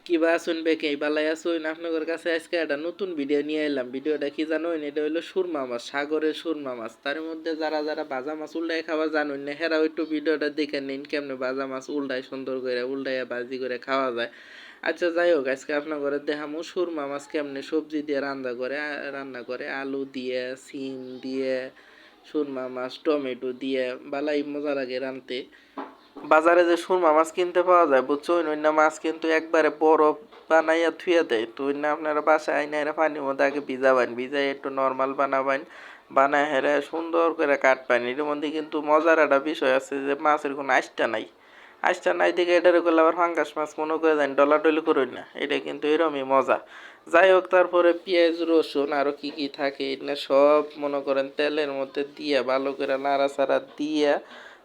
কিবা আছেন বেকে বালাই আছেন আপনাদের কাছে আজকে একটা নতুন ভিডিও নিয়ে এলাম। ভিডিওটা কি জানেন? এটা হলো সুরমা মাছ, সাগরের সুরমা মাছ। তার মধ্যে যারা যারা ভাজা মাছ উল্টায় খাওয়া জানেন না, হেরাও একটু ভিডিওটা দেখে নিন কেমনে ভাজা মাছ উল্টায় সুন্দর করে উল্টাইয়া ভাজি করে খাওয়া যায়। আচ্ছা যাই হোক, আজকে আপনার ঘরে দেখামো সুরমা মাছ কেমনে সবজি দিয়ে রান্না করে আলু দিয়ে, সিম দিয়ে, সুরমা মাছ টমেটো দিয়ে বালাই মজা লাগে রাঁধতে। বাজারে যে সুরমা মাছ কিনতে পাওয়া যায় বুঝছো, অন্য মাছ কিন্তু একবারে বরফ বানাইয়া থুয়ে দেয়। তো অন্য আপনারা বাসায় আইনা এরা পানির মধ্যে আগে ভিজাবেন, ভিজাই একটু নর্মাল বানাবেন, বানায় হেরে সুন্দর করে কাটবেন। এর মধ্যে কিন্তু মজার একটা বিষয় আছে যে মাছের কোনো আইসটা নাই। আইসটা নাই দিকে এটার করলে আবার ফাঙ্গাস মাছ মনে করে দেন ডলাডলি করুন না, এটা কিন্তু এরমই মজা। যাই হোক, তারপরে পেঁয়াজ রসুন আরও কি কি থাকে এটা সব মনে করেন তেলের মধ্যে দিয়ে ভালো করে নাড়াচাড়া দিয়ে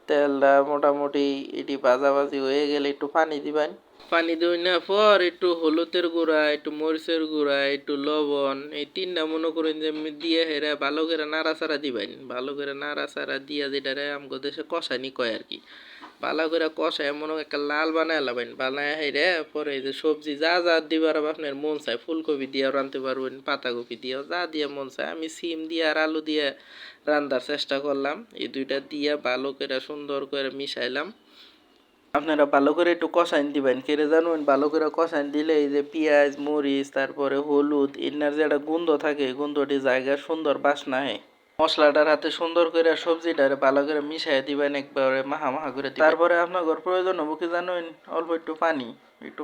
তেলটা মোটামুটি এটি ভাজাভাজি হয়ে গেলে একটু পানি দিবেন। পানি দেওয়ার পর একটু হলুদের গুঁড়া, একটু মরিচের গুঁড়া, একটু লবণ, এই তিনটা মনে করেন যে দিয়ে হেরা ভালো করে নাড়াচাড়া দিবেন। ভালো করে নাড়াচাড়া দিয়া যেটারে আমগো দেশে কষানি কয় আর কি। ভালো করে কষায় মনে একটা লাল বানায় লাবেন, বানায় হেরে পরে এই যে সবজি যা যা দিবার আপনার মন চায়, ফুলকপি দিয়েও রাঁধতে পারবেন, পাতাকপি দিয়েও, যা দিয়ে মন চায়। আমি সিম দিয়ে আর আলু দিয়ে রান্নার চেষ্টা করলাম। এই দুইটা দিয়ে ভালো করে সুন্দর করে মিশাইলাম। আপনারা ভালো করে একটু কষাইন দিবেন, কেড়ে জানুন ভালো করে কষাইন দিলে এই যে পেঁয়াজ মরিচ তারপরে হলুদ এনার যে একটা গন্ধ থাকে, গন্ধটি জায়গায় সুন্দর বাসনা হয়। মশলাটার হাতে সুন্দর করে সবজিটারে ভালো করে মিশাই দিবেন, একবারে মাখা মাখা করে দিবেন। তারপরে আপনার ঘর প্রয়োজন হবো কি জানেন, অল্প একটু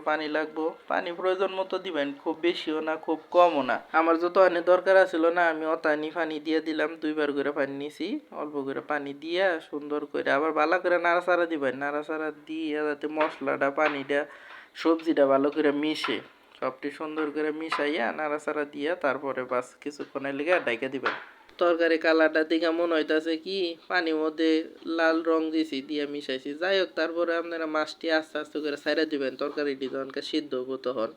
পানি লাগবো। পানি প্রয়োজন মতো দিবেন, খুব বেশিও না খুব কমও না। আমার যত পানি দরকার ছিল না আমি অতানি পানি দিয়ে দিলাম, দুইবার করে পানি নিছি। অল্প করে পানি দিয়ে সুন্দর করে আবার ভালো করে নাড়াচাড়া দিবেন, নাড়াচাড়া দিয়ে যাতে মশলাটা পানিটা সবজিটা ভালো করে মিশে, সবটি সুন্দর করে মিশাইয়া নাড়াচাড়া দিয়া তারপরে বাস কিছুক্ষণের লেগে ঢাইকা দিবেন। তরকারি কালারটা দিকে মনে হইতাছে কি পানির মধ্যে লাল রং দিছি দিয়ে মিশাইছি। যাই হোক, তারপরে আপনারা মাছটি আস্তে আস্তে করে ছাইড়া দিবেন। তরকারিটি যখন সিদ্ধ হবো তখন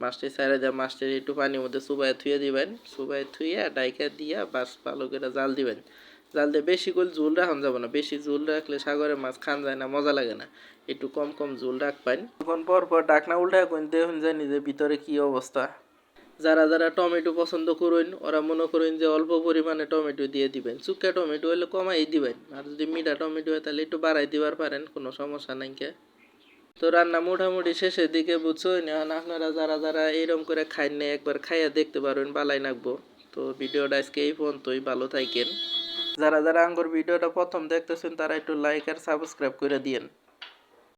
মাছটি ছাইড়া দিয়ে মাছটি একটু পানির মধ্যে চুবাই থুয়ে দিবেন, চুবাই থুয়ে ডাইকা দিয়া বাস ভালো করে জাল দিবেন। জাল দিয়ে বেশি করে ঝোল রাখান যাবো না, বেশি ঝোল রাখলে সাগরের মাছ খান যায় না, মজা লাগে না। একটু কম কম ঝোল রাখবেন। তখন পর ঢাকনা উল্টায় কোন দেখুন জানি যে ভিতরে কি অবস্থা। যারা যারা টমেটো পছন্দ করেন ওরা মনে করেন যে অল্প পরিমাণে টমেটো দিয়ে দিবেন, শুকা টমেটো হলে কমাই দিবেন, আর যদি মিঠা টমেটো হয় তাহলে একটু বাড়াই দিবার পারেন, কোনো সমস্যা নাই কে। তো রান্না মোটামুটি শেষের দিকে বুঝছেন। এখন আপনারা যারা যারা এরকম করে খাইন না একবার খাইয়া দেখতে পারবেন, বালাই লাগবো। তো ভিডিওটা আজকে এই পর্যন্তই, ভালো থাকেন। যারা যারা আঙ্গুর ভিডিওটা প্রথম দেখতেছেন তারা একটু লাইক আর সাবস্ক্রাইব করে দিয়েন।